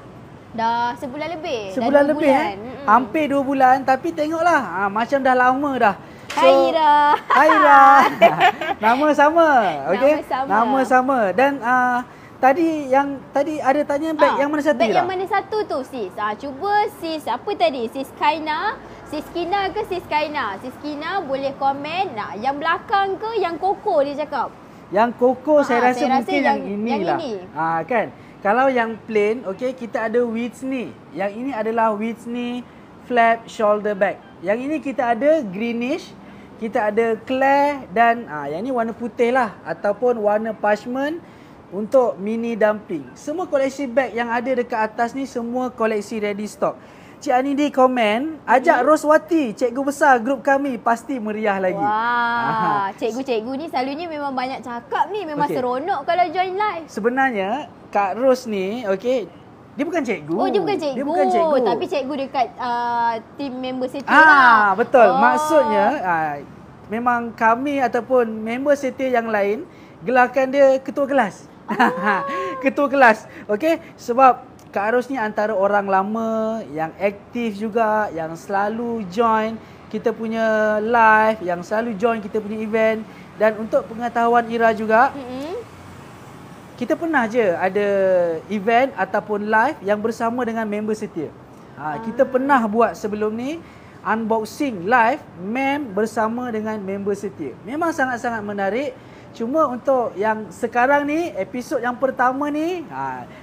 Speaker 1: Dah sebulan lebih.
Speaker 2: Sebulan lebih hampir 2 bulan, tapi tengoklah macam dah lama dah.
Speaker 1: Hai Ira.
Speaker 2: Hai Ira. Nama sama. Okey. Nama sama. Dan tadi ada tanya beg yang mana satu?
Speaker 1: Beg yang mana satu tu sis? Cuba sis apa tadi? Sis Kaina. Sis Kina ke Sis Kaina? Sis Kina boleh komen. Yang belakang ke yang Koko dia cakap?
Speaker 2: Yang Koko saya rasa mungkin yang inilah.
Speaker 1: Ini.
Speaker 2: Kan. Kalau yang plain, okey, kita ada Whitney. Yang ini adalah Whitney flap shoulder bag. Yang ini kita ada greenish, kita ada clear dan yang ini warna putih lah ataupun warna parchment untuk mini dumpling. Semua koleksi bag yang ada dekat atas ni semua koleksi ready stock. Cik Anidi komen, ajak Roswati, cikgu besar grup kami, pasti meriah lagi.
Speaker 1: Wah, cikgu-cikgu ni selalunya memang banyak cakap ni, memang seronok kalau join live.
Speaker 2: Sebenarnya Kak Ros ni, okey, Dia bukan cikgu.
Speaker 1: Oh, dia bukan cikgu.
Speaker 2: Dia bukan cikgu.
Speaker 1: Tapi cikgu dekat team member setia lah.
Speaker 2: Betul. Maksudnya memang kami ataupun member setia yang lain gelarkan dia ketua kelas. Ketua kelas. Okey, sebab Kak Ros ni antara orang lama yang aktif juga, yang selalu join kita punya live, yang selalu join kita punya event. Dan untuk pengetahuan Ira juga, kita pernah je ada event ataupun live yang bersama dengan member setia. Kita pernah buat sebelum ni unboxing live mem bersama dengan member setia. Memang sangat-sangat menarik. Cuma untuk yang sekarang ni, episod yang pertama ni,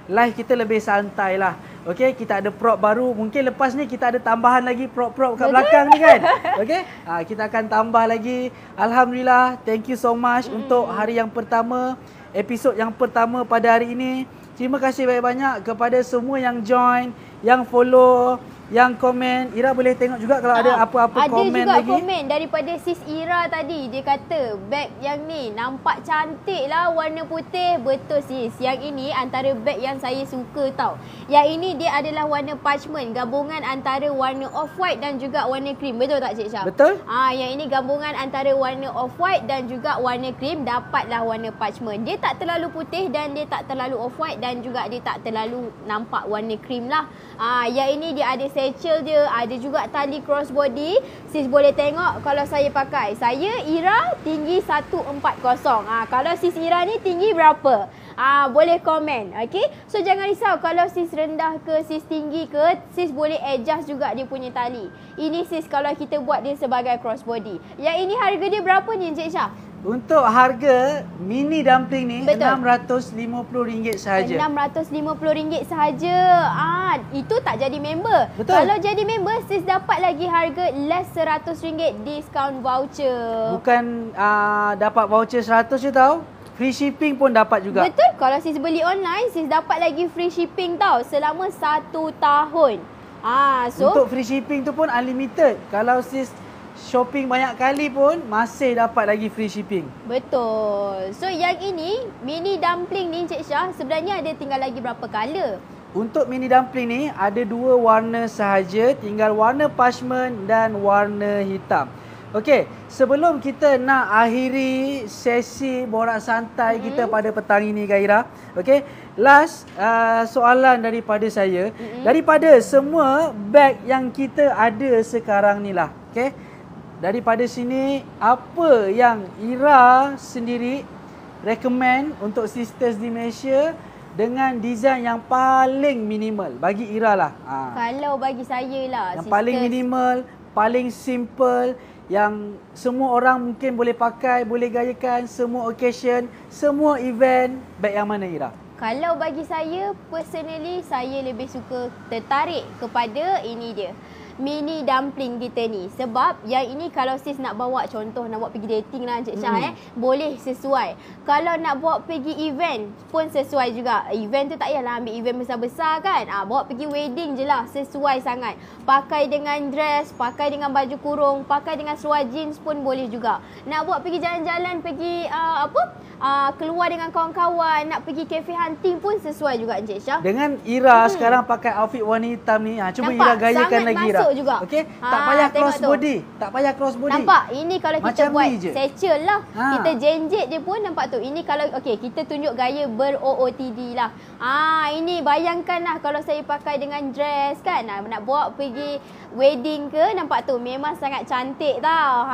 Speaker 2: live kita lebih santai lah. Okey, kita ada prop baru. Mungkin lepas ni kita ada tambahan lagi prop-prop kat belakang ni kan. Okey, kita akan tambah lagi. Alhamdulillah, thank you so much untuk hari yang pertama. Episod yang pertama pada hari ini. Terima kasih banyak-banyak kepada semua yang join, yang follow, yang komen. Ira boleh tengok juga kalau ada apa-apa komen lagi.
Speaker 1: Ada juga komen daripada sis Ira tadi. Dia kata beg yang ni nampak cantik lah warna putih. Betul sis. Yang ini antara beg yang saya suka tau. Yang ini dia adalah warna parchment. Gabungan antara warna off-white dan juga warna cream. Betul tak Cik Syah?
Speaker 2: Betul.
Speaker 1: Yang ini gabungan antara warna off-white dan juga warna cream. Dapatlah warna parchment. Dia tak terlalu putih dan dia tak terlalu off-white. Dan juga dia tak terlalu nampak warna cream lah. Yang ini dia ada satchel dia, ada juga tali crossbody. Sis boleh tengok kalau saya pakai. Saya Ira tinggi 140. Kalau sis Ira ni tinggi berapa? Boleh komen. Okay? So jangan risau kalau sis rendah ke, sis tinggi ke, sis boleh adjust juga dia punya tali. Ini sis kalau kita buat dia sebagai crossbody. Yang ini harga dia berapa ni Encik Syah?
Speaker 2: Untuk harga mini dumpling ni RM650 sahaja.
Speaker 1: RM650 sahaja. Itu tak jadi member.
Speaker 2: Betul.
Speaker 1: Kalau jadi member, sis dapat lagi harga less RM100 discount voucher.
Speaker 2: Bukan dapat voucher 100 je tau. Free shipping pun dapat juga.
Speaker 1: Betul. Kalau sis beli online, sis dapat lagi free shipping tau selama 1 tahun.
Speaker 2: Untuk free shipping tu pun unlimited. Kalau sis shopping banyak kali pun masih dapat lagi free shipping.
Speaker 1: Betul. So yang ini mini dumpling ni Encik Syah sebenarnya ada tinggal lagi berapa color?
Speaker 2: Untuk mini dumpling ni ada 2 warna sahaja, tinggal warna parchment dan warna hitam. Okey, sebelum kita nak akhiri sesi borak santai kita pada petang ini Gaira. Okey, last soalan daripada saya. Daripada semua beg yang kita ada sekarang ni lah. Okey. Daripada sini, apa yang Ira sendiri recommend untuk sisters di Malaysia dengan design yang paling minimal bagi Ira lah?
Speaker 1: Kalau bagi saya lah,
Speaker 2: yang paling minimal, paling simple, yang semua orang mungkin boleh pakai, boleh gayakan, semua occasion, semua event, beg yang mana Ira?
Speaker 1: Kalau bagi saya, personally saya lebih suka tertarik kepada ini dia. Mini dumpling kita ni. Sebab yang ini kalau sis nak bawa, contoh nak bawa pergi dating lah Encik Syah boleh sesuai. Kalau nak bawa pergi event pun sesuai juga. Event tu tak payahlah ambil event besar-besar kan. Bawa pergi wedding je lah, sesuai sangat. Pakai dengan dress, pakai dengan baju kurung, pakai dengan seluar jeans pun boleh juga. Nak bawa pergi jalan-jalan, pergi keluar dengan kawan-kawan, nak pergi cafe hunting pun sesuai juga Encik Syah.
Speaker 2: Dengan Ira sekarang pakai outfit warna hitam ni, cuba Ira gayakan lagi Ira.
Speaker 1: Juga.
Speaker 2: Okey, tak payah crossbody. Tak payah crossbody.
Speaker 1: Nampak? Ini kalau kita
Speaker 2: macam
Speaker 1: buat satchel lah. Kita jenjet dia pun nampak tu. Ini kalau kita tunjuk gaya ber-OOTD lah. Ini bayangkanlah kalau saya pakai dengan dress kan. Nak bawa pergi wedding ke, nampak tu. Memang sangat cantik tau.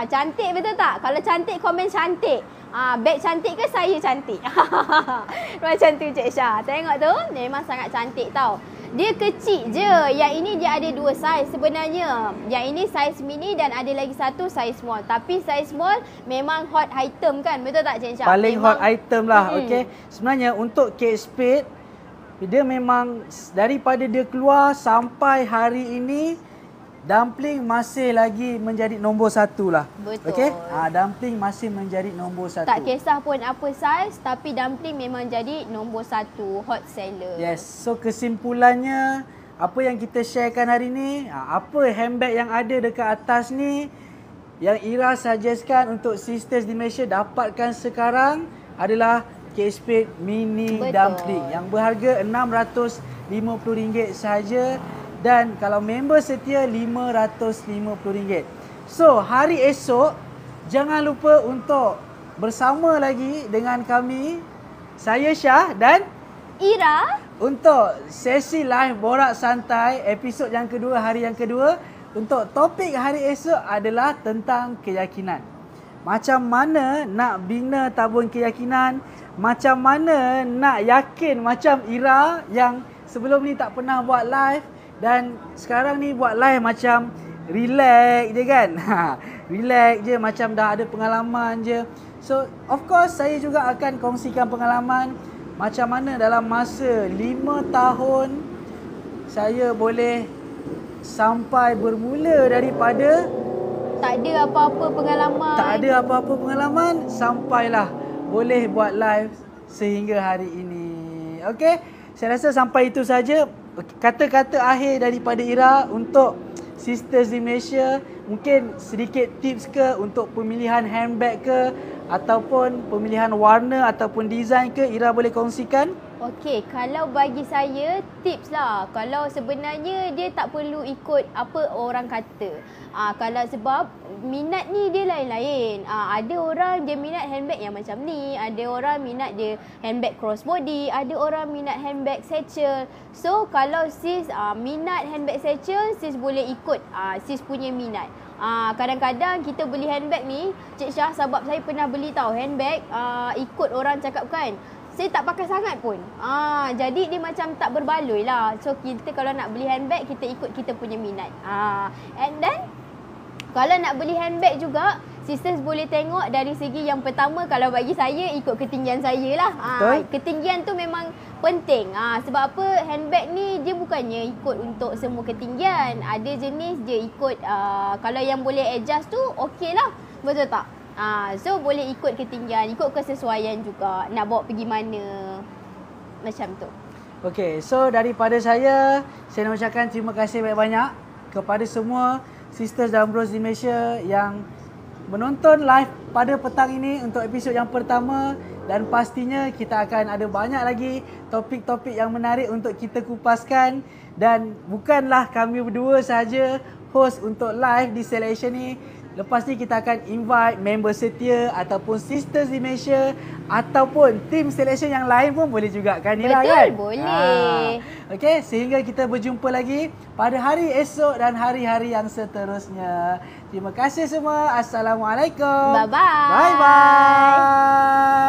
Speaker 1: Cantik betul tak? Kalau cantik, komen cantik. Beg cantik ke saya cantik? Macam tu Cik Syah. Tengok tu, memang sangat cantik tau. Dia kecil je. Yang ini dia ada 2 saiz sebenarnya. Yang ini saiz mini dan ada lagi satu saiz small. Tapi saiz small memang hot item kan? Betul tak Cik Syah?
Speaker 2: Paling memang hot item lah. Okey. Sebenarnya untuk Kate Spade, dia memang daripada dia keluar sampai hari ini, dumpling masih lagi menjadi nombor 1 lah.
Speaker 1: Betul.
Speaker 2: Okey? Dumpling masih menjadi nombor 1.
Speaker 1: Tak kisah pun apa saiz, tapi dumpling memang jadi nombor 1 hot seller.
Speaker 2: Yes. So kesimpulannya, apa yang kita sharekan hari ni, apa handbag yang ada dekat atas ni, yang Ira suggestkan untuk sisters di Malaysia dapatkan sekarang adalah cake spade mini
Speaker 1: Betul.
Speaker 2: dumpling yang berharga RM650 sahaja, dan kalau member setia RM550. So, hari esok jangan lupa untuk bersama lagi dengan kami, saya Syah dan
Speaker 1: Ira,
Speaker 2: untuk sesi live Borak Santai episod yang kedua, hari yang kedua. Untuk topik hari esok adalah tentang keyakinan. Macam mana nak bina tabung keyakinan, macam mana nak yakin macam Ira yang sebelum ni tak pernah buat live dan sekarang ni buat live macam relax je kan. Relax je, macam dah ada pengalaman je. So of course saya juga akan kongsikan pengalaman macam mana dalam masa 5 tahun saya boleh sampai bermula daripada
Speaker 1: tak ada apa-apa pengalaman.
Speaker 2: tak ada apa-apa pengalaman sampailah boleh buat live sehingga hari ini. Okey, saya rasa sampai itu saja kata-kata akhir daripada Ira untuk sisters di Malaysia. Mungkin sedikit tips ke untuk pemilihan handbag ke ataupun pemilihan warna ataupun design ke, Ira boleh kongsikan?
Speaker 1: Okey, kalau bagi saya tips lah. Kalau sebenarnya dia tak perlu ikut apa orang kata. Kalau sebab minat ni dia lain-lain. Ada orang dia minat handbag yang macam ni, ada orang minat dia handbag crossbody, ada orang minat handbag satchel. So kalau sis minat handbag satchel, sis boleh ikut sis punya minat. Kadang-kadang kita beli handbag ni, Cik Syah, sebab saya pernah beli tahu handbag ikut orang cakap kan, saya tak pakai sangat pun. Jadi dia macam tak berbaloi lah. So kita kalau nak beli handbag, kita ikut kita punya minat. And then kalau nak beli handbag juga, sisters boleh tengok dari segi yang pertama, kalau bagi saya ikut ketinggian saya lah. Ketinggian tu memang penting. Sebab apa, handbag ni dia bukannya ikut untuk semua ketinggian. Ada jenis dia ikut, kalau yang boleh adjust tu okey lah. Betul tak? So boleh ikut ketinggian, ikut kesesuaian juga nak bawa pergi mana, macam tu.
Speaker 2: Okey, so daripada saya nak ucapkan terima kasih banyak-banyak kepada semua sisters dan bros di Malaysia yang menonton live pada petang ini untuk episod yang pertama, dan pastinya kita akan ada banyak lagi topik-topik yang menarik untuk kita kupaskan, dan bukanlah kami berdua sahaja host untuk live di selection ni. Lepas ni kita akan invite member setia ataupun sisters di Malaysia ataupun tim selection yang lain pun boleh juga kan, Ira, kan?
Speaker 1: Betul, boleh.
Speaker 2: Okey, sehingga kita berjumpa lagi pada hari esok dan hari-hari yang seterusnya. Terima kasih semua. Assalamualaikum.
Speaker 1: Bye-bye.
Speaker 2: Bye-bye.